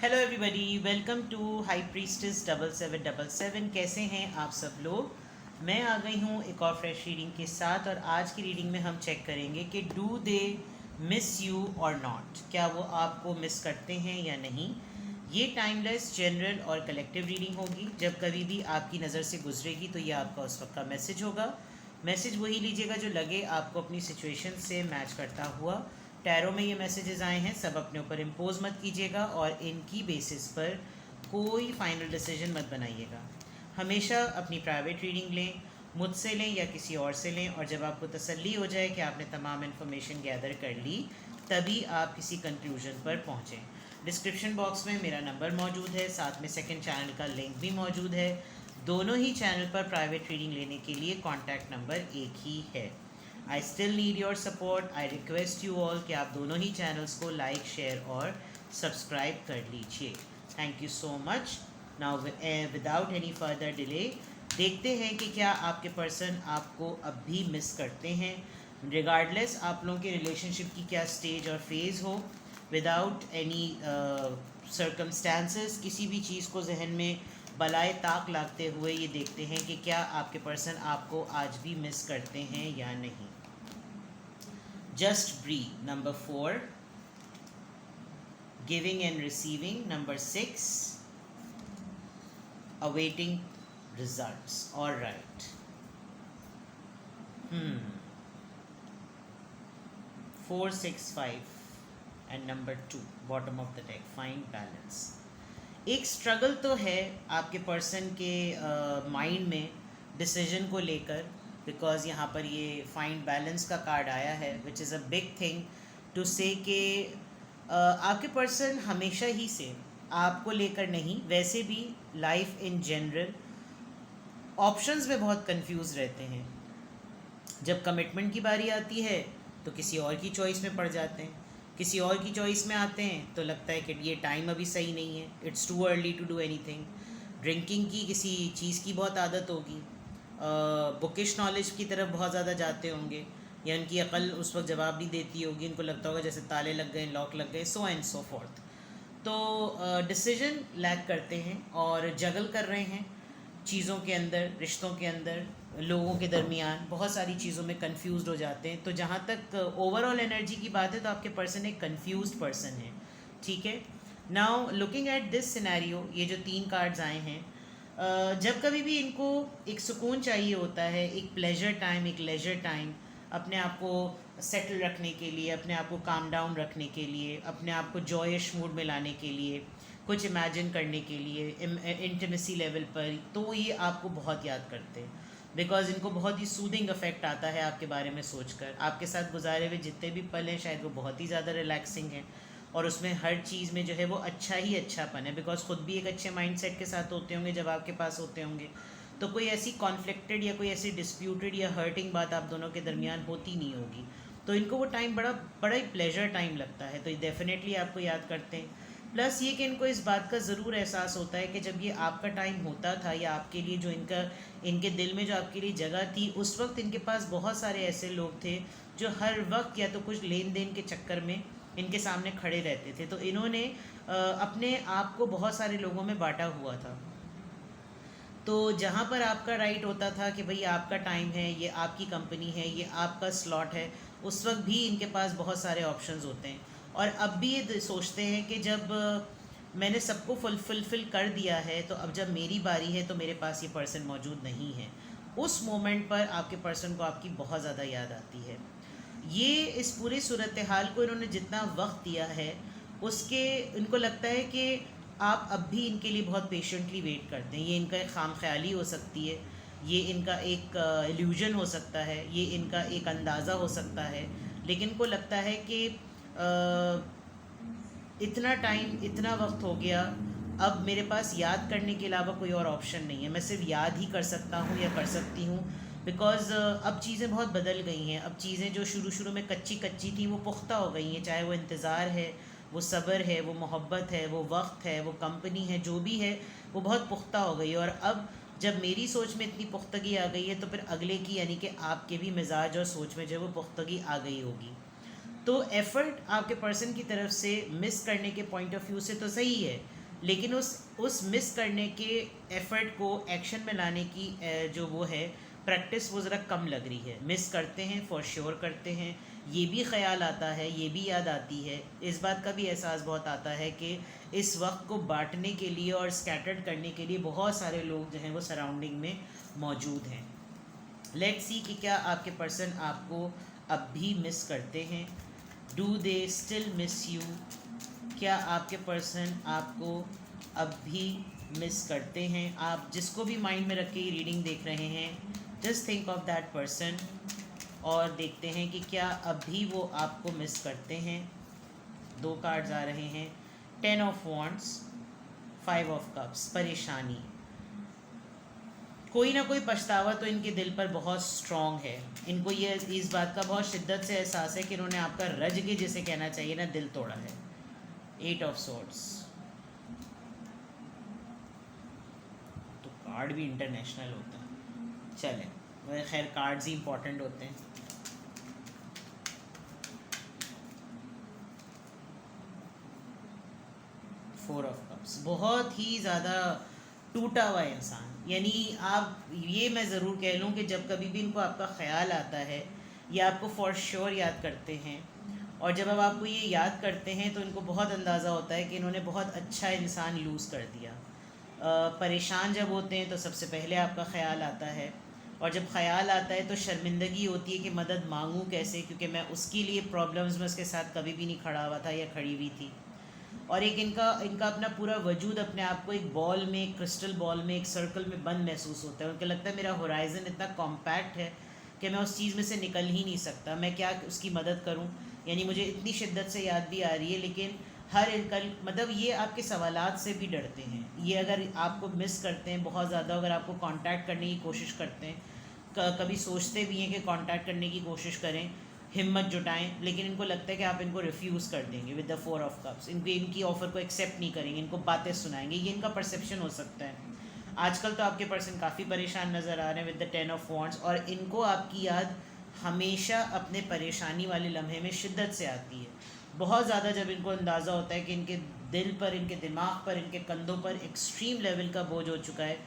Hello everybody, welcome to High Priestess 7777। कैसे हैं आप सब लोग। मैं आ गई हूँ एक और फ्रेश रीडिंग के साथ, और आज की रीडिंग में हम चेक करेंगे कि डू दे मिस यू और नॉट। क्या वो आपको मिस करते हैं या नहीं। ये टाइमलेस, जनरल और कलेक्टिव रीडिंग होगी। जब कभी भी आपकी नज़र से गुजरेगी तो ये आपका उस वक्त का मैसेज होगा। मैसेज वही लीजिएगा जो लगे आपको अपनी सिचुएशन से मैच करता हुआ। टैरो में ये मैसेजेस आए हैं, सब अपने ऊपर इम्पोज मत कीजिएगा और इनकी बेसिस पर कोई फाइनल डिसीजन मत बनाइएगा। हमेशा अपनी प्राइवेट रीडिंग लें, मुझसे लें या किसी और से लें, और जब आपको तसल्ली हो जाए कि आपने तमाम इन्फॉर्मेशन गैदर कर ली तभी आप किसी कंक्लूजन पर पहुँचें। डिस्क्रिप्शन बॉक्स में मेरा नंबर मौजूद है, साथ में सेकंड चैनल का लिंक भी मौजूद है। दोनों ही चैनल पर प्राइवेट रीडिंग लेने के लिए कॉन्टैक्ट नंबर एक ही है। I still need your support. I request you all कि आप दोनों ही चैनल्स को लाइक, शेयर और सब्सक्राइब कर लीजिए। Thank you so much. Now without any further delay देखते हैं कि क्या आपके पर्सन आपको अब भी मिस करते हैं, रिगार्डलेस आप लोगों के रिलेशनशिप की क्या स्टेज और फेज़ हो। विदाउट एनी सर्कमस्टांसेस किसी भी चीज़ को जहन में बलाए ताक लागते हुए ये देखते हैं कि क्या आपके पर्सन आपको आज भी मिस करते हैं या नहीं। Just breathe number 4, giving and receiving number 6, awaiting results. All right. 4, 6, 5 and number 2 bottom of the deck, find balance. एक स्ट्रगल तो है आपके पर्सन के माइंड में डिसीजन को लेकर, बिकॉज यहाँ पर ये फाइंड बैलेंस का कार्ड आया है, which is a big thing to say कि आपके पर्सन हमेशा ही से आपको लेकर नहीं, वैसे भी लाइफ इन जनरल ऑप्शंस में बहुत कंफ्यूज रहते हैं। जब कमिटमेंट की बारी आती है तो किसी और की चॉइस में पड़ जाते हैं, किसी और की चॉइस में आते हैं तो लगता है कि ये टाइम अभी सही नहीं है, it's too early to do anything. Drinking की किसी चीज़ की बहुत आदत होगी, बुकिश नॉलेज की तरफ बहुत ज़्यादा जाते होंगे, या उनकी अकल उस वक्त जवाब नहीं देती होगी, उनको लगता होगा जैसे ताले लग गए, लॉक लग गए, सो एंड सो फोर्थ। तो डिसीजन लैक करते हैं और जगल कर रहे हैं चीज़ों के अंदर, रिश्तों के अंदर, लोगों के दरमियान बहुत सारी चीज़ों में कंफ्यूज्ड हो जाते हैं। तो जहाँ तक ओवरऑल एनर्जी की बात है तो आपके पर्सन एक कंफ्यूज्ड पर्सन है। ठीक है। Now looking at this scenario, ये जो 3 कार्ड्स आए हैं, जब कभी भी इनको एक सुकून चाहिए होता है, एक प्लेजर टाइम, एक लेजर टाइम, अपने आप को सेटल रखने के लिए, अपने आप को काम डाउन रखने के लिए, अपने आप को जॉयश मूड में लाने के लिए, कुछ इमेजिन करने के लिए इंटीमेसी लेवल पर, तो ये आपको बहुत याद करते हैं। बिकॉज इनको बहुत ही सूदिंग इफेक्ट आता है आपके बारे में सोचकर। आपके साथ गुजारे हुए जितने भी पल हैं शायद वो बहुत ही ज़्यादा रिलैक्सिंग हैं, और उसमें हर चीज़ में जो है वो अच्छा ही अच्छापन है, बिकॉज ख़ुद भी एक अच्छे माइंडसेट के साथ होते होंगे जब आपके पास होते होंगे। तो कोई ऐसी कॉन्फ्लिक्टेड या कोई ऐसी डिस्प्यूटेड या हर्टिंग बात आप दोनों के दरमियान होती नहीं होगी। तो इनको वो टाइम बड़ा बड़ा ही प्लेजर टाइम लगता है, तो ये डेफिनेटली आपको याद करते हैं। प्लस ये कि इनको इस बात का ज़रूर एहसास होता है कि जब ये आपका टाइम होता था, या आपके लिए जो इनके दिल में जो आपके लिए जगह थी, उस वक्त इनके पास बहुत सारे ऐसे लोग थे जो हर वक्त या तो कुछ लेन देन के चक्कर में इनके सामने खड़े रहते थे। तो इन्होंने अपने आप को बहुत सारे लोगों में बांटा हुआ था। तो जहाँ पर आपका राइट होता था कि भाई आपका टाइम है, ये आपकी कंपनी है, ये आपका स्लॉट है, उस वक्त भी इनके पास बहुत सारे ऑप्शंस होते हैं। और अब भी ये सोचते हैं कि जब मैंने सबको फुलफिल कर दिया है, तो अब जब मेरी बारी है तो मेरे पास ये पर्सन मौजूद नहीं है। उस मोमेंट पर आपके पर्सन को आपकी बहुत ज़्यादा याद आती है। ये इस पूरी सूरत हाल को इन्होंने जितना वक्त दिया है, उसके इनको लगता है कि आप अब भी इनके लिए बहुत पेशेंटली वेट करते हैं। ये इनका एक खाम ख्याली हो सकती है, ये इनका एक इल्यूजन हो सकता है, ये इनका एक अंदाज़ा हो सकता है, लेकिन इनको लगता है कि इतना टाइम, इतना वक्त हो गया, अब मेरे पास याद करने के अलावा कोई और ऑप्शन नहीं है, मैं सिर्फ याद ही कर सकता हूँ या कर सकती हूँ। बिकॉज़ अब चीज़ें बहुत बदल गई हैं। अब चीज़ें जो शुरू शुरू में कच्ची कच्ची थी वो पुख्ता हो गई हैं, चाहे वो इंतज़ार है, वो सब्र है, वो मोहब्बत है, वो वक्त है, वो कंपनी है, जो भी है वो बहुत पुख्ता हो गई है। और अब जब मेरी सोच में इतनी पुख्तगी आ गई है तो फिर अगले की, यानी कि आपके भी मिजाज और सोच में जो है वो पुख्तगी आ गई होगी। तो एफ़र्ट आपके पर्सन की तरफ से मिस करने के पॉइंट ऑफ व्यू से तो सही है, लेकिन उस मिस करने के एफ़र्ट को एक्शन में लाने की जो वो है प्रैक्टिस, वो ज़रा कम लग रही है। मिस करते हैं, फॉर श्योर करते हैं, ये भी ख्याल आता है, ये भी याद आती है, इस बात का भी एहसास बहुत आता है कि इस वक्त को बांटने के लिए और स्कैटर्ड करने के लिए बहुत सारे लोग जो हैं वो सराउंडिंग में मौजूद हैं। लेट्स सी कि क्या आपके पर्सन आपको अब भी मिस करते हैं। Do they still miss you? क्या आपके पर्सन आपको अब भी मिस करते हैं? आप जिसको भी माइंड में रख के रीडिंग देख रहे हैं, just think of that person और देखते हैं कि क्या अब भी वो आपको मिस करते हैं। 2 कार्ड्स आ रहे हैं, 10 ऑफ वॉन्ड्स, 5 ऑफ कप्स, परेशानी। कोई ना कोई पछतावा तो इनके दिल पर बहुत स्ट्रॉन्ग है। इनको ये इस बात का बहुत शिद्दत से एहसास है कि इन्होंने आपका रज के, जिसे कहना चाहिए ना, दिल तोड़ा है। 8 ऑफ सोर्ड्स, तो कार्ड भी इंटरनेशनल होता है। चलें, वह खैर कार्ड्स ही इंपॉर्टेंट होते हैं। फोर ऑफ कप्स, बहुत ही ज़्यादा टूटा हुआ इंसान। यानी आप ये मैं ज़रूर कह लूँ कि जब कभी भी इनको आपका ख़्याल आता है, ये आपको फॉर श्योर याद करते हैं, और जब अब आपको ये याद करते हैं तो इनको बहुत अंदाज़ा होता है कि इन्होंने बहुत अच्छा इंसान लूज़ कर दिया। परेशान जब होते हैं तो सबसे पहले आपका ख़्याल आता है, और जब ख़्याल आता है तो शर्मिंदगी होती है कि मदद मांगूँ कैसे, क्योंकि मैं उसके लिए प्रॉब्लम्स में उसके साथ कभी भी नहीं खड़ा हुआ था या खड़ी हुई थी। और एक इनका अपना पूरा वजूद अपने आप को एक बॉल में, एक क्रिस्टल बॉल में, एक सर्कल में बंद महसूस होता है। उनको लगता है मेरा होराइज़न इतना कॉम्पैक्ट है कि मैं उस चीज़ में से निकल ही नहीं सकता, मैं क्या उसकी मदद करूं। यानी मुझे इतनी शिद्दत से याद भी आ रही है, लेकिन हर इनका मतलब ये आपके सवालात से भी डरते हैं। ये अगर आपको मिस करते हैं बहुत ज़्यादा, अगर आपको कांटेक्ट करने की कोशिश करते हैं, कभी सोचते भी हैं कि कांटेक्ट करने की कोशिश करें, हिम्मत जुटाएं, लेकिन इनको लगता है कि आप इनको रिफ्यूज़ कर देंगे विद द 4 ऑफ कप्स। इनकी ऑफ़र को एक्सेप्ट नहीं करेंगे, इनको बातें सुनाएंगे, ये इनका परसेप्शन हो सकता है। आजकल तो आपके पर्सन काफ़ी परेशान नज़र आ रहे हैं विद द 10 ऑफ वॉन्ड्स, और इनको आपकी याद हमेशा अपने परेशानी वाले लम्हे में शिद्दत से आती है। बहुत ज़्यादा जब इनको अंदाज़ा होता है कि इनके दिल पर, इनके दिमाग पर, इनके कंधों पर एक्सट्रीम लेवल का बोझ हो चुका है,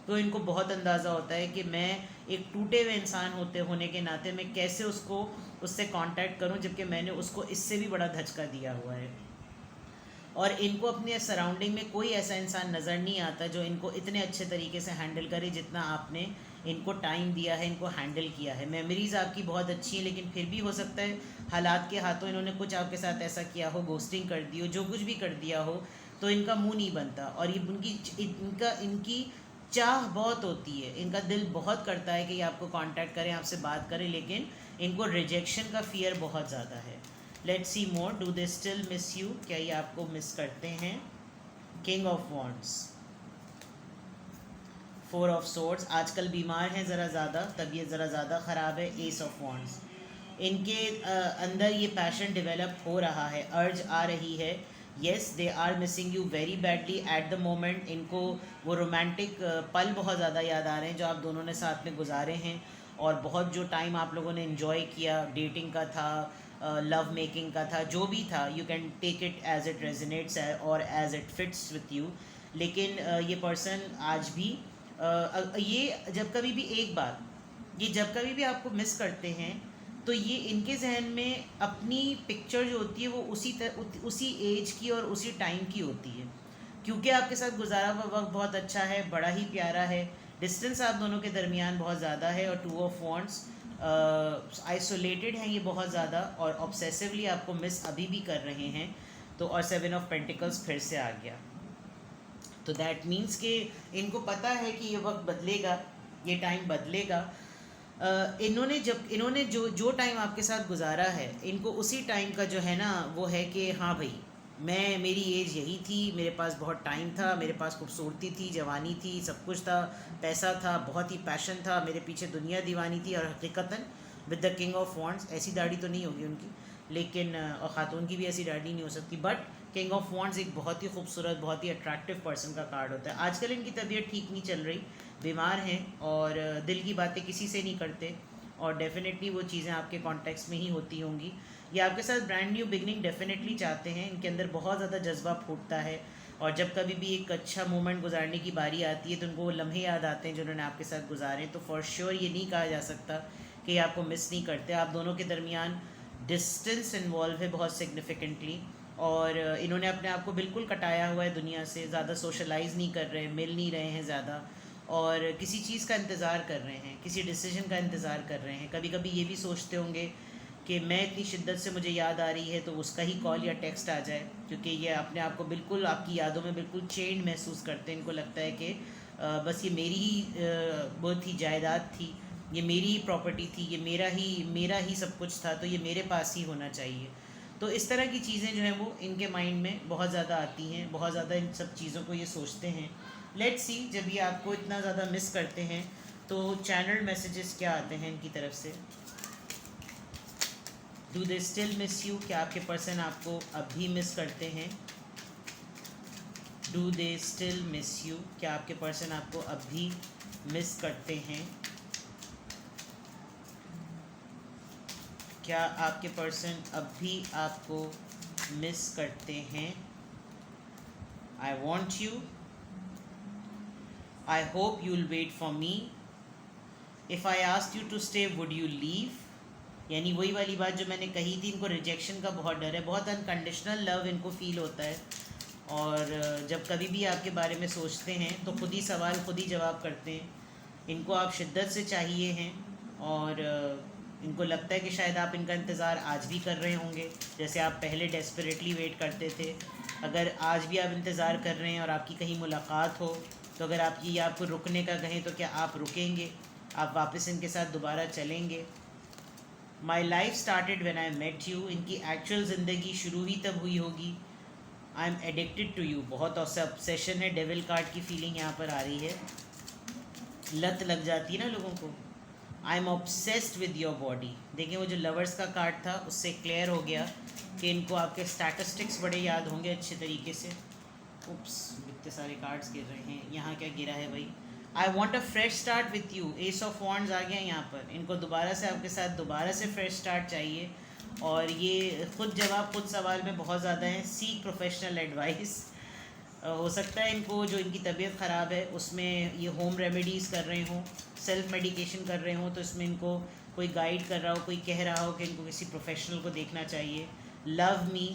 तो इनको बहुत अंदाज़ा होता है कि मैं एक टूटे हुए इंसान होने के नाते मैं कैसे उससे कांटेक्ट करूं, जबकि मैंने उसको इससे भी बड़ा धचका दिया हुआ है। और इनको अपने सराउंडिंग में कोई ऐसा इंसान नज़र नहीं आता जो इनको इतने अच्छे तरीके से हैंडल करे जितना आपने इनको टाइम दिया है, इनको हैंडल किया है। मेमोरीज़ आपकी बहुत अच्छी है, लेकिन फिर भी हो सकता है हालात के हाथों इन्होंने कुछ आपके साथ ऐसा किया हो, गोस्टिंग कर दी हो, जो कुछ भी कर दिया हो, तो इनका मुंह नहीं बनता। और ये इनकी चाह बहुत होती है, इनका दिल बहुत करता है कि ये आपको कांटेक्ट करें, आपसे बात करें, लेकिन इनको रिजेक्शन का फियर बहुत ज़्यादा है। Let's see more, do they still miss you? क्या ये आपको मिस करते हैं? King of wands, 4 of swords, आजकल बीमार हैं ज़रा ज़्यादा, तबीयत ज़रा ज़्यादा ख़राब है। एस ऑफ वॉन्ड्स, इनके अंदर ये पैशन डेवलप हो रहा है, अर्ज आ रही है। Yes, they are missing you very badly at the moment. इनको वो रोमांटिक पल बहुत ज़्यादा याद आ रहे हैं जो आप दोनों ने साथ में गुजारे हैं, और बहुत जो टाइम आप लोगों ने इन्जॉय किया, डेटिंग का था, लव मेकिंग का था, जो भी था, you can take it as it resonates और as it fits with you. लेकिन ये पर्सन आज भी ये जब कभी भी एक बात, ये जब कभी भी आपको मिस करते हैं तो ये इनके जहन में अपनी पिक्चर जो होती है वो उसी एज की और उसी टाइम की होती है, क्योंकि आपके साथ गुजारा हुआ वक्त बहुत अच्छा है, बड़ा ही प्यारा है। डिस्टेंस आप दोनों के दरमियान बहुत ज़्यादा है, और 2 ऑफ वॉन्ड्स, आइसोलेटेड हैं ये बहुत ज़्यादा, और ऑब्सेसिवली आपको मिस अभी भी कर रहे हैं। तो और 7 ऑफ पेंटिकल्स फिर से आ गया, तो दैट मीन्स कि इनको पता है कि ये वक्त बदलेगा, ये टाइम बदलेगा। इन्होंने जो टाइम आपके साथ गुजारा है, इनको उसी टाइम का जो है ना वो है कि हाँ भाई, मेरी एज यही थी, मेरे पास बहुत टाइम था, मेरे पास खूबसूरती थी, जवानी थी, सब कुछ था, पैसा था, बहुत ही पैशन था, मेरे पीछे दुनिया दीवानी थी। और हकीकतन with the King of Wands, ऐसी दाढ़ी तो नहीं होगी उनकी, लेकिन और ख़ातून की भी ऐसी दाढ़ी नहीं हो सकती, बट किंग ऑफ वॉन्ड्स एक बहुत ही खूबसूरत, बहुत ही अट्रैक्टिव पर्सन का कार्ड होता है। आजकल इनकी तबीयत ठीक नहीं चल रही, बीमार हैं, और दिल की बातें किसी से नहीं करते, और डेफिनेटली वो चीज़ें आपके कॉन्टेक्स्ट में ही होती होंगी। ये आपके साथ ब्रांड न्यू बिगनिंग डेफिनेटली चाहते हैं, इनके अंदर बहुत ज़्यादा जज्बा फूटता है, और जब कभी भी एक अच्छा मोमेंट गुजारने की बारी आती है तो उनको वो लम्हे याद आते हैं जिन्होंने आपके साथ गुजारे। तो फॉर श्योर ये नहीं कहा जा सकता कि आपको मिस नहीं करते। आप दोनों के दरमियान डिस्टेंस इन्वॉल्व है बहुत सिग्निफिकेंटली, और इन्होंने अपने आप को बिल्कुल कटाया हुआ है दुनिया से, ज़्यादा सोशलाइज नहीं कर रहे, मिल नहीं रहे हैं ज़्यादा, और किसी चीज़ का इंतज़ार कर रहे हैं, किसी डिसीजन का इंतज़ार कर रहे हैं। कभी कभी ये भी सोचते होंगे कि मैं इतनी शिद्दत से मुझे याद आ रही है तो उसका ही कॉल या टेक्स्ट आ जाए, क्योंकि ये अपने आप को बिल्कुल आपकी यादों में बिल्कुल चेंड महसूस करते हैं। इनको लगता है कि बस ये मेरी ही वो थी, जायदाद थी, ये मेरी ही प्रॉपर्टी थी, ये मेरा ही सब कुछ था, तो ये मेरे पास ही होना चाहिए। तो इस तरह की चीज़ें जो हैं वो इनके माइंड में बहुत ज़्यादा आती हैं, बहुत ज़्यादा इन सब चीज़ों को ये सोचते हैं। लेट्स सी, जब ये आपको इतना ज़्यादा मिस करते हैं तो चैनल मैसेजेस क्या आते हैं इनकी तरफ से। Do they still miss you? क्या आपके पर्सन आपको अब भी मिस करते हैं? Do they still miss you? क्या आपके पर्सन आपको अब भी मिस करते हैं? क्या आपके पर्सन अब भी आपको मिस करते हैं? I want you, I hope you will wait for me, if I ask you to stay would you leave? यानी वही वाली बात जो मैंने कही थी, इनको रिजेक्शन का बहुत डर है, बहुत अनकंडीशनल लव इनको फील होता है, और जब कभी भी आपके बारे में सोचते हैं तो खुद ही सवाल खुद ही जवाब करते हैं। इनको आप शिद्दत से चाहिए हैं, और इनको लगता है कि शायद आप इनका इंतज़ार आज भी कर रहे होंगे, जैसे आप पहले डेस्परेटली वेट करते थे। अगर आज भी आप इंतज़ार कर रहे हैं और आपकी कहीं मुलाकात हो, तो अगर आपको रुकने का कहें तो क्या आप रुकेंगे? आप वापस इनके साथ दोबारा चलेंगे? My life started when I met you, इनकी एक्चुअल ज़िंदगी शुरू ही तब हुई होगी। I am addicted to you, बहुत ऑब्सेशन है, डेविल कार्ड की फीलिंग यहाँ पर आ रही है, लत लग जाती है ना लोगों को। I am obsessed with your body. देखिए वो जो लवर्स का कार्ड था उससे क्लियर हो गया कि इनको आपके स्टैटिस्टिक्स बड़े याद होंगे अच्छे तरीके से। उप्स, इतने सारे कार्ड्स गिर रहे हैं, यहाँ क्या गिरा है भाई? I want a fresh start with you, Ace of Wands आ गया यहाँ पर। इनको दोबारा से आपके साथ दोबारा से फ्रेश स्टार्ट चाहिए, और ये खुद जवाब खुद सवाल में बहुत ज़्यादा है। Seek professional advice. हो सकता है इनको जो इनकी तबीयत ख़राब है उसमें ये होम रेमेडीज़ कर रहे हों, सेल्फ मेडिकेशन कर रहे हों, तो इसमें इनको कोई गाइड कर रहा हो, कोई कह रहा हो कि इनको किसी प्रोफेशनल को देखना चाहिए। Love me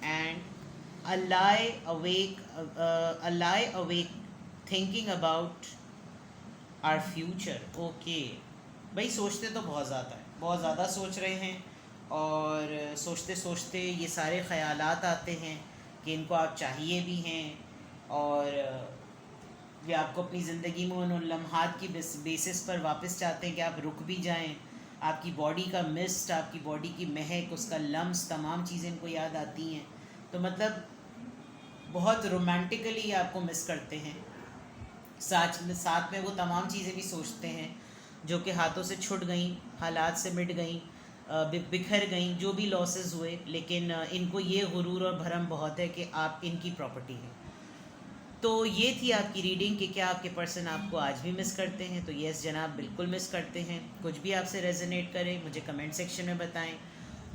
and a lie awake thinking about our future. Okay भाई, सोचते तो बहुत ज़्यादा है, बहुत ज़्यादा सोच रहे हैं, और सोचते सोचते ये सारे ख़यालात आते हैं कि इनको आप चाहिए भी हैं, और ये आपको अपनी ज़िंदगी में उन लम्हात की बेसिस पर वापस चाहते हैं कि आप रुक भी जाएं। आपकी बॉडी का मिस्ट, आपकी बॉडी की महक, उसका लम्स, तमाम चीज़ें इनको याद आती हैं। तो मतलब बहुत रोमांटिकली आपको मिस करते हैं, साथ में वो तमाम चीज़ें भी सोचते हैं जो कि हाथों से छूट गई, हालात से मिट गई, बिखर गई, जो भी लॉसेस हुए, लेकिन इनको ये गुरूर और भरम बहुत है कि आप इनकी प्रॉपर्टी हैं। तो ये थी आपकी रीडिंग कि क्या आपके पर्सन आपको आज भी मिस करते हैं। तो यस जनाब, बिल्कुल मिस करते हैं। कुछ भी आपसे रेजोनेट करें मुझे कमेंट सेक्शन में बताएं,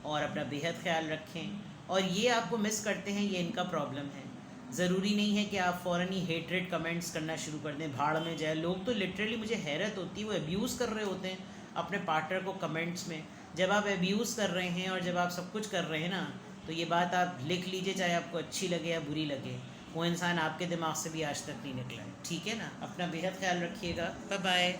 और अपना बेहद ख्याल रखें। और ये आपको मिस करते हैं, ये इनका प्रॉब्लम है। ज़रूरी नहीं है कि आप फ़ौरन ही हेटरेट कमेंट्स करना शुरू कर दें, भाड़ में जाए। लोग तो लिटरली, मुझे हैरत होती है, वो अब्यूज़ कर रहे होते हैं अपने पार्टनर को कमेंट्स में। जब आप अब्यूज़ कर रहे हैं और जब आप सब कुछ कर रहे हैं ना, तो ये बात आप लिख लीजिए, चाहे आपको अच्छी लगे या बुरी लगे, वो इंसान आपके दिमाग से भी आज तक नहीं निकला है। ठीक है ना? अपना बेहद ख्याल रखिएगा। Bye bye.